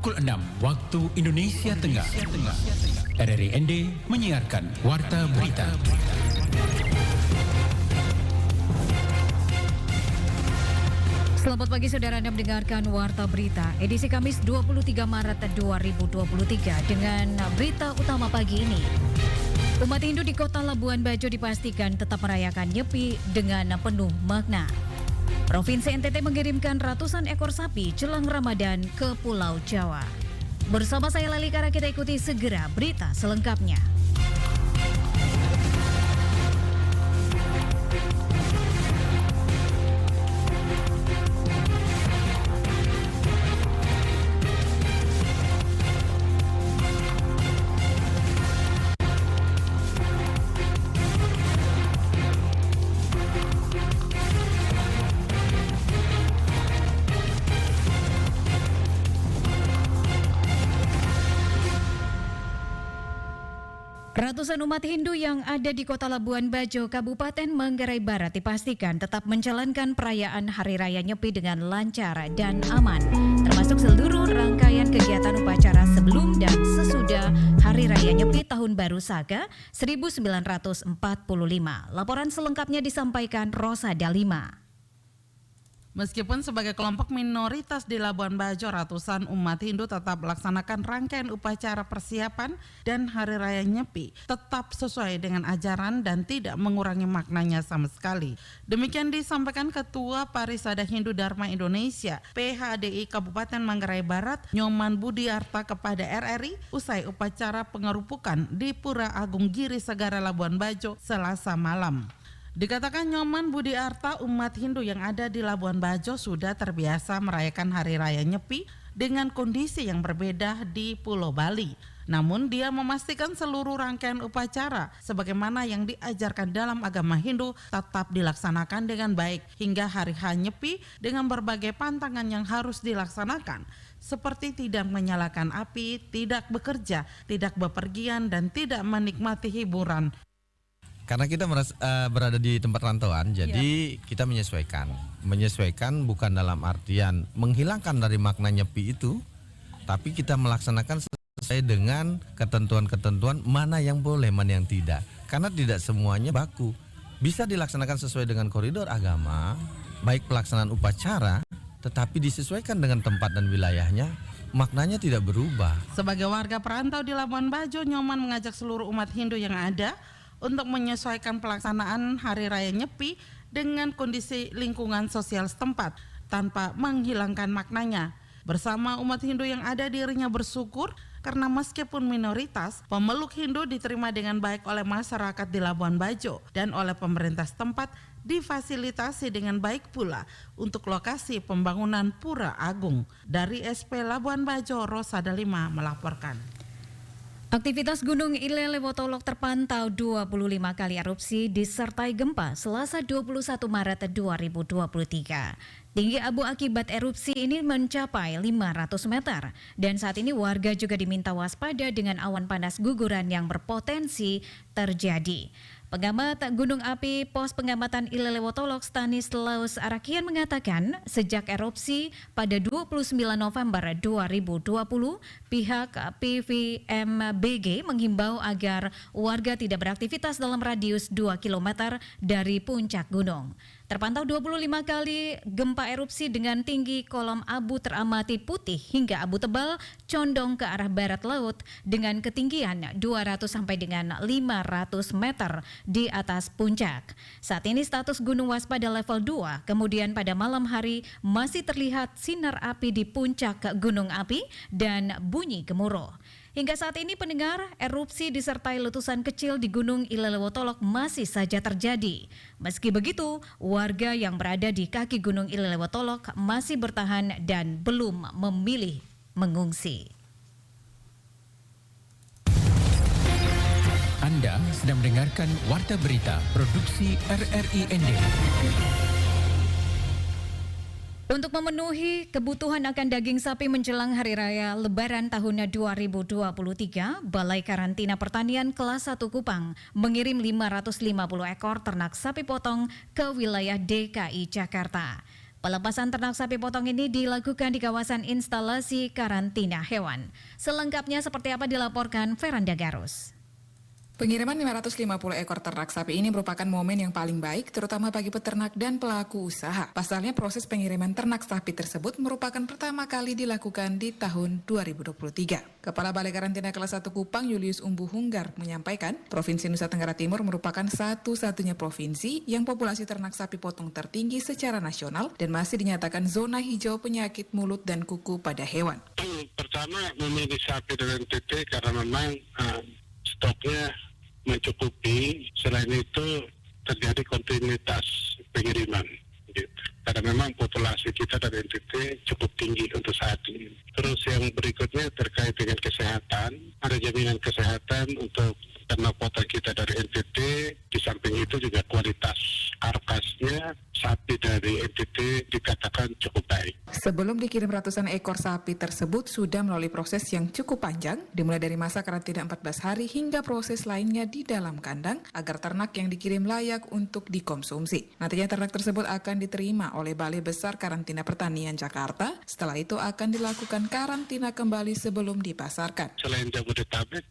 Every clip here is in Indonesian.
pukul 6 waktu Indonesia Tengah. RRI ND menyiarkan Warta Berita. Selamat pagi saudara, Anda mendengarkan Warta Berita edisi Kamis 23 Maret 2023 dengan berita utama pagi ini. Umat Hindu di kota Labuan Bajo dipastikan tetap merayakan Nyepi dengan penuh makna. Provinsi NTT mengirimkan ratusan ekor sapi jelang Ramadan ke Pulau Jawa. Bersama saya Lali Kara, kita ikuti segera berita selengkapnya. Ratusan umat Hindu yang ada di kota Labuan Bajo, Kabupaten Manggarai Barat dipastikan tetap menjalankan perayaan Hari Raya Nyepi dengan lancar dan aman, termasuk seluruh rangkaian kegiatan upacara sebelum dan sesudah Hari Raya Nyepi Tahun Baru Saga 1945. Laporan selengkapnya disampaikan Rosa Dalima. Meskipun sebagai kelompok minoritas di Labuan Bajo, ratusan umat Hindu tetap melaksanakan rangkaian upacara persiapan dan Hari Raya Nyepi tetap sesuai dengan ajaran dan tidak mengurangi maknanya sama sekali. Demikian disampaikan Ketua Parisada Hindu Dharma Indonesia PHDI Kabupaten Manggarai Barat, Nyoman Budiarta kepada RRI usai upacara pengerupukan di Pura Agung Giri Segara Labuan Bajo Selasa malam. Dikatakan Nyoman Budiarta, umat Hindu yang ada di Labuan Bajo sudah terbiasa merayakan Hari Raya Nyepi dengan kondisi yang berbeda di Pulau Bali. Namun dia memastikan seluruh rangkaian upacara sebagaimana yang diajarkan dalam agama Hindu tetap dilaksanakan dengan baik hingga Hari H Nyepi dengan berbagai pantangan yang harus dilaksanakan, seperti tidak menyalakan api, tidak bekerja, tidak bepergian, dan tidak menikmati hiburan. Karena kita berada di tempat rantauan, jadi kita menyesuaikan. Menyesuaikan bukan dalam artian menghilangkan dari makna nyepi itu, tapi kita melaksanakan sesuai dengan ketentuan-ketentuan mana yang boleh, mana yang tidak. Karena tidak semuanya baku. Bisa dilaksanakan sesuai dengan koridor agama, baik pelaksanaan upacara, tetapi disesuaikan dengan tempat dan wilayahnya, maknanya tidak berubah. Sebagai warga perantau di Labuan Bajo, Nyoman mengajak seluruh umat Hindu yang ada untuk menyesuaikan pelaksanaan Hari Raya Nyepi dengan kondisi lingkungan sosial setempat tanpa menghilangkan maknanya. Bersama umat Hindu yang ada, dirinya bersyukur karena meskipun minoritas, pemeluk Hindu diterima dengan baik oleh masyarakat di Labuan Bajo dan oleh pemerintah setempat difasilitasi dengan baik pula untuk lokasi pembangunan Pura Agung. Dari SP Labuan Bajo, Rosa Dalima melaporkan. Aktivitas Gunung Ilelewotolok terpantau 25 kali erupsi disertai gempa Selasa 21 Maret 2023. Tinggi abu akibat erupsi ini mencapai 500 meter dan saat ini warga juga diminta waspada dengan awan panas guguran yang berpotensi terjadi. Pengamat Gunung Api Pos Pengamatan Ilelewotolok Stanislaus Arakian mengatakan sejak erupsi pada 29 November 2020, pihak PVMBG menghimbau agar warga tidak beraktivitas dalam radius 2 km dari puncak gunung. Terpantau 25 kali gempa erupsi dengan tinggi kolom abu teramati putih hingga abu tebal condong ke arah barat laut dengan ketinggian 200 sampai dengan 500 meter di atas puncak. Saat ini status gunung waspada level 2, kemudian pada malam hari masih terlihat sinar api di puncak gunung api dan bunyi gemuruh. Hingga saat ini pendengar, erupsi disertai letusan kecil di Gunung Ilelewotolok masih saja terjadi. Meski begitu, warga yang berada di kaki Gunung Ilelewotolok masih bertahan dan belum memilih mengungsi. Anda sedang mendengarkan Warta Berita Produksi RRI ND. Untuk memenuhi kebutuhan akan daging sapi menjelang Hari Raya Lebaran tahun 2023, Balai Karantina Pertanian Kelas 1 Kupang mengirim 550 ekor ternak sapi potong ke wilayah DKI Jakarta. Pelepasan ternak sapi potong ini dilakukan di kawasan instalasi karantina hewan. Selengkapnya seperti apa dilaporkan Veranda Garus. Pengiriman 550 ekor ternak sapi ini merupakan momen yang paling baik terutama bagi peternak dan pelaku usaha. Pasalnya proses pengiriman ternak sapi tersebut merupakan pertama kali dilakukan di tahun 2023. Kepala Balai Karantina Kelas 1 Kupang Julius Umbu Hunggar menyampaikan, Provinsi Nusa Tenggara Timur merupakan satu-satunya provinsi yang populasi ternak sapi potong tertinggi secara nasional dan masih dinyatakan zona hijau penyakit mulut dan kuku pada hewan. Pertama memilih sapi dari NTT karena memang stoknya mencukupi. Selain itu terjadi kontinuitas pengiriman gitu. Karena memang populasi kita dari NTT cukup tinggi untuk saat ini. Terus yang berikutnya terkait dengan kesehatan, ada jaminan kesehatan untuk ternak potong kita dari NTT. Di samping itu juga kualitas karkasnya sapi dari NTT dikatakan cukup baik. Sebelum dikirim ratusan ekor sapi tersebut sudah melalui proses yang cukup panjang, dimulai dari masa karantina 14 hari hingga proses lainnya di dalam kandang agar ternak yang dikirim layak untuk dikonsumsi. Nantinya ternak tersebut akan diterima oleh Balai Besar Karantina Pertanian Jakarta. Setelah itu akan dilakukan karantina kembali sebelum dipasarkan. Selain Jabodetabek,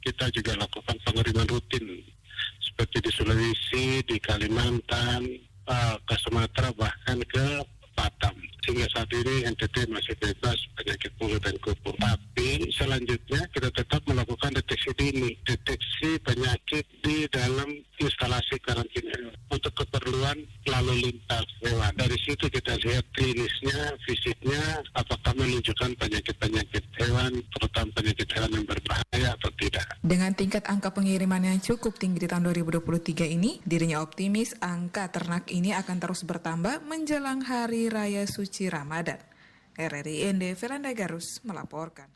kita juga lakukan pengiriman rutin seperti di Sulawesi, di Kalimantan, ke Sumatera, bahkan ke Batam. Sehingga saat ini NTT masih bebas penyakit mulut dan kuku. Tapi selanjutnya kita tetap melakukan deteksi dini, deteksi penyakit di dalam instalasi karantina untuk keperluan lalu lintas hewan. Dari situ kita lihat klinisnya, fisiknya, apakah menunjukkan penyakit-penyakit hewan, terutama penyakit hewan yang berbahaya atau tidak. Dengan tingkat angka pengiriman yang cukup tinggi di tahun 2023 ini, dirinya optimis angka ternak ini akan terus bertambah menjelang Hari Raya Suci Ramadan. RRI Veranda Garus melaporkan.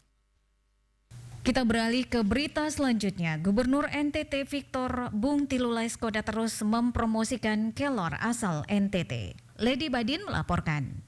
Kita beralih ke berita selanjutnya. Gubernur NTT Victor Bung Tilulai Skoda terus mempromosikan kelor asal NTT. Lady Badin melaporkan.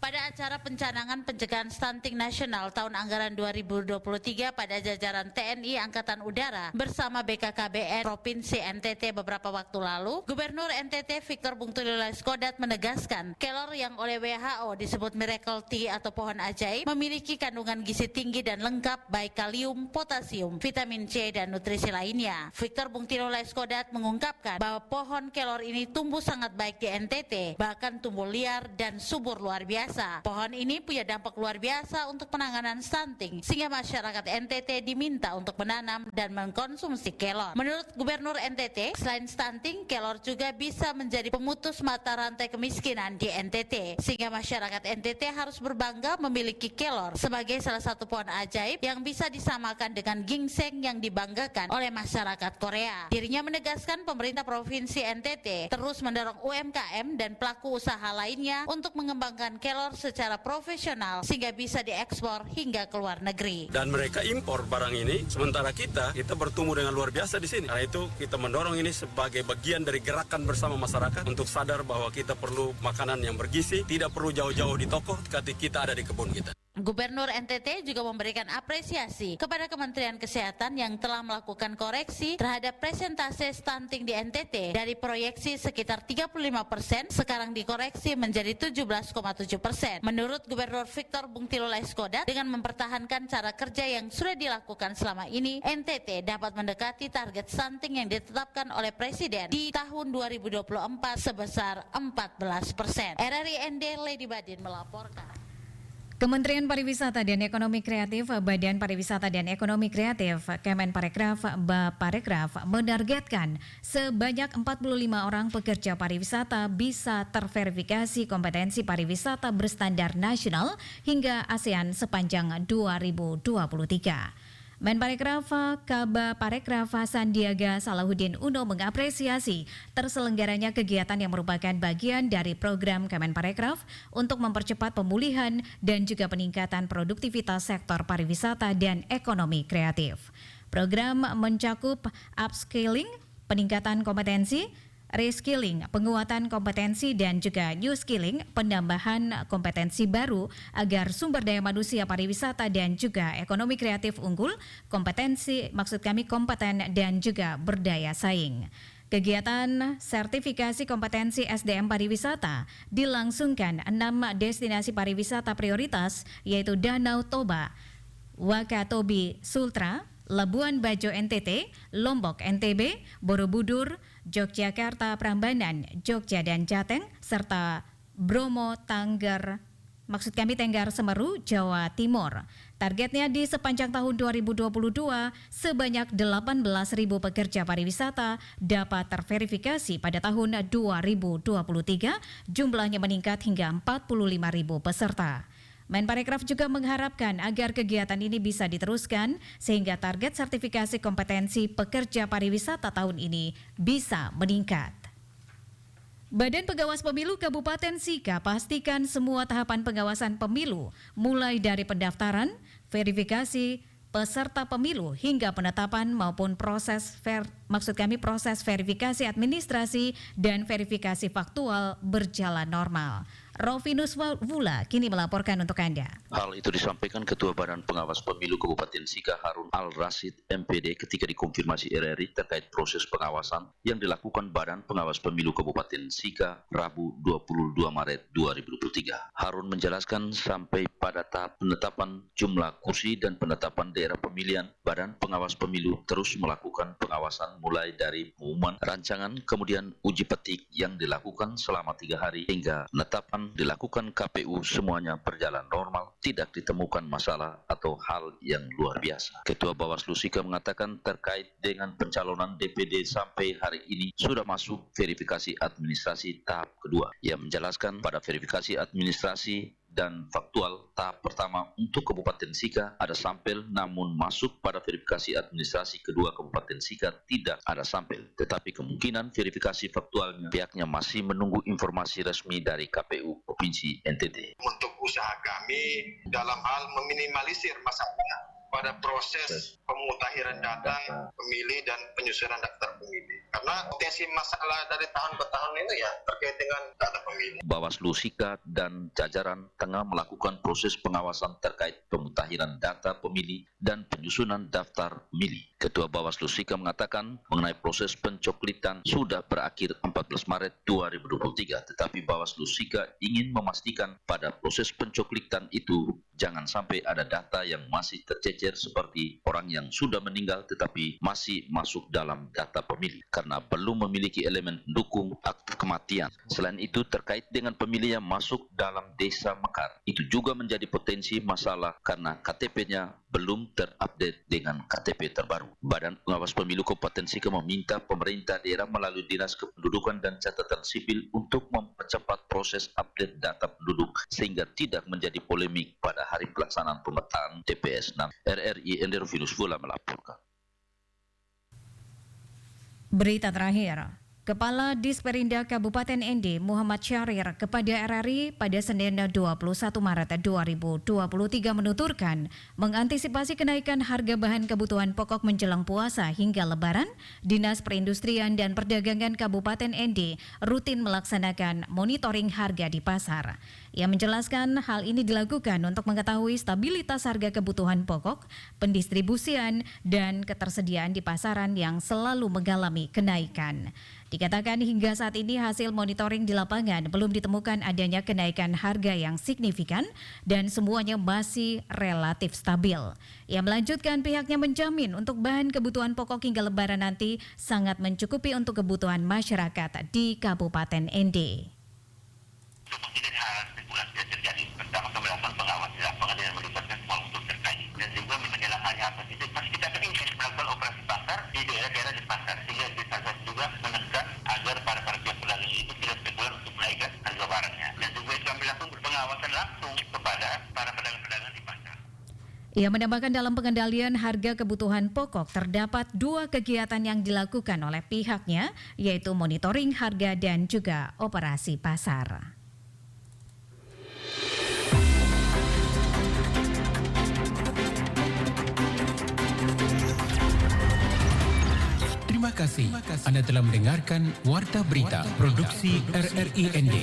Pada acara pencanangan pencegahan stunting nasional tahun anggaran 2023 pada jajaran TNI Angkatan Udara bersama BKKBN Provinsi NTT beberapa waktu lalu, Gubernur NTT Victor Bung Tilulai Skodat menegaskan kelor yang oleh WHO disebut miracle tea atau pohon ajaib memiliki kandungan gizi tinggi dan lengkap baik kalium, potasium, vitamin C dan nutrisi lainnya. Victor Bung Tilulai Skodat mengungkapkan bahwa pohon kelor ini tumbuh sangat baik di NTT, bahkan tumbuh liar dan subur luar biasa. Pohon ini punya dampak luar biasa untuk penanganan stunting, sehingga masyarakat NTT diminta untuk menanam dan mengkonsumsi kelor. Menurut Gubernur NTT, selain stunting, kelor juga bisa menjadi pemutus mata rantai kemiskinan di NTT, sehingga masyarakat NTT harus berbangga memiliki kelor sebagai salah satu pohon ajaib yang bisa disamakan dengan ginseng yang dibanggakan oleh masyarakat Korea. Dirinya menegaskan pemerintah Provinsi NTT terus mendorong UMKM dan pelaku usaha lainnya untuk mengembangkan kelor secara profesional sehingga bisa diekspor hingga ke luar negeri. Dan mereka impor barang ini, sementara kita bertumbuh dengan luar biasa di sini. Karena itu kita mendorong ini sebagai bagian dari gerakan bersama masyarakat untuk sadar bahwa kita perlu makanan yang bergizi, tidak perlu jauh-jauh di toko ketika kita ada di kebun kita. Gubernur NTT juga memberikan apresiasi kepada Kementerian Kesehatan yang telah melakukan koreksi terhadap presentase stunting di NTT dari proyeksi sekitar 35%, sekarang dikoreksi menjadi 17,7%. Menurut Gubernur Victor Bung Tilulai Skodat, dengan mempertahankan cara kerja yang sudah dilakukan selama ini, NTT dapat mendekati target stunting yang ditetapkan oleh Presiden di tahun 2024 sebesar 14%. RRI ND Lady Badin melaporkan. Kementerian Pariwisata dan Ekonomi Kreatif, Badan Pariwisata dan Ekonomi Kreatif, Kemenparekraf, Baparekraf menargetkan sebanyak 45 orang pekerja pariwisata bisa terverifikasi kompetensi pariwisata berstandar nasional hingga ASEAN sepanjang 2023. Menparekraf Kabaparekraf Sandiaga Salahuddin Uno mengapresiasi terselenggaranya kegiatan yang merupakan bagian dari program Kemenparekraf untuk mempercepat pemulihan dan juga peningkatan produktivitas sektor pariwisata dan ekonomi kreatif. Program mencakup upskilling, peningkatan kompetensi, reskilling, penguatan kompetensi dan juga new skilling, penambahan kompetensi baru agar sumber daya manusia pariwisata dan juga ekonomi kreatif unggul, kompeten dan juga berdaya saing. Kegiatan sertifikasi kompetensi SDM pariwisata dilangsungkan 6 destinasi pariwisata prioritas yaitu Danau Toba, Wakatobi Sultra, Labuan Bajo NTT, Lombok NTB, Borobudur, Yogyakarta Prambanan, Jogja dan Jateng, serta Bromo Tenggar Semeru, Jawa Timur. Targetnya di sepanjang tahun 2022, sebanyak 18.000 pekerja pariwisata dapat terverifikasi pada tahun 2023, jumlahnya meningkat hingga 45.000 peserta. Menparekraf juga mengharapkan agar kegiatan ini bisa diteruskan sehingga target sertifikasi kompetensi pekerja pariwisata tahun ini bisa meningkat. Badan Pengawas Pemilu Kabupaten Sika pastikan semua tahapan pengawasan pemilu mulai dari pendaftaran, verifikasi peserta pemilu hingga penetapan maupun proses verifikasi administrasi dan verifikasi faktual berjalan normal. Rovinus Wula kini melaporkan untuk Anda. Hal itu disampaikan Ketua Badan Pengawas Pemilu Kabupaten Sika Harun Al-Rasyid MPD ketika dikonfirmasi RRI terkait proses pengawasan yang dilakukan Badan Pengawas Pemilu Kabupaten Sika Rabu 22 Maret 2023. Harun menjelaskan sampai pada tahap penetapan jumlah kursi dan penetapan daerah pemilihan, Badan Pengawas Pemilu terus melakukan pengawasan mulai dari pengumuman rancangan, kemudian uji petik yang dilakukan selama 3 hari hingga penetapan dilakukan KPU, semuanya berjalan normal, tidak ditemukan masalah atau hal yang luar biasa. Ketua Bawaslu Sika mengatakan terkait dengan pencalonan DPD sampai hari ini sudah masuk verifikasi administrasi tahap kedua. Ia menjelaskan pada verifikasi administrasi dan faktual tahap pertama untuk Kabupaten Sika ada sampel, namun masuk pada verifikasi administrasi kedua Kabupaten Sika tidak ada sampel. Tetapi kemungkinan verifikasi faktualnya pihaknya masih menunggu informasi resmi dari KPU Provinsi NTT. Untuk usaha kami dalam hal meminimalisir masalah pada proses pemutakhiran data pemilih dan penyusunan daftar pemilih. Karena potensi masalah dari tahun ke tahun itu ya terkait dengan data pemilih. Bawaslu Sika dan jajaran tengah melakukan proses pengawasan terkait pemutakhiran data pemilih dan penyusunan daftar pemilih. Ketua Bawaslu Sika mengatakan mengenai proses pencoklitan sudah berakhir 14 Maret 2023, tetapi Bawaslu Sika ingin memastikan pada proses pencoklitan itu jangan sampai ada data yang masih tercecer seperti orang yang sudah meninggal tetapi masih masuk dalam data pemilih karena belum memiliki elemen pendukung akte kematian. Selain itu terkait dengan pemilih yang masuk dalam desa Mekar, itu juga menjadi potensi masalah karena KTP-nya belum terupdate dengan KTP terbaru. Badan Pengawas Pemilu Kabupaten Sika meminta pemerintah daerah melalui Dinas Kependudukan dan Catatan Sipil untuk mempercepat proses update data penduduk sehingga tidak menjadi polemik pada hari pelaksanaan pemetaan TPS 6. RRI Rovinus Wula melaporkan. Berita terakhir. Kepala Disperindak Kabupaten ND Muhammad Syahrir kepada RRI pada Senin 21 Maret 2023 menuturkan mengantisipasi kenaikan harga bahan kebutuhan pokok menjelang puasa hingga Lebaran, Dinas Perindustrian dan Perdagangan Kabupaten ND rutin melaksanakan monitoring harga di pasar. Ia menjelaskan hal ini dilakukan untuk mengetahui stabilitas harga kebutuhan pokok, pendistribusian, dan ketersediaan di pasaran yang selalu mengalami kenaikan. Dikatakan hingga saat ini hasil monitoring di lapangan belum ditemukan adanya kenaikan harga yang signifikan dan semuanya masih relatif stabil. Ia melanjutkan pihaknya menjamin untuk bahan kebutuhan pokok hingga Lebaran nanti sangat mencukupi untuk kebutuhan masyarakat di Kabupaten ND. Kemudian hal spekulasi yang terjadi pertama pembahasan pengawas di lapangan dengan melibatkan semua unsur terkait dan juga menjelaskan apa itu pas kita kan ingin melakukan operasi pasar di daerah-daerah di pasar sehingga di pasar juga menekan agar para pihak pedagang itu tidak spekulan untuk menaikkan harga barangnya dan juga kami lakukan pengawasan langsung kepada para pedagang-pedagang di pasar. Ia menambahkan dalam pengendalian harga kebutuhan pokok terdapat 2 kegiatan yang dilakukan oleh pihaknya yaitu monitoring harga dan juga operasi pasar. Terima kasih. Anda telah mendengarkan Warta Berita Produksi RRI ND.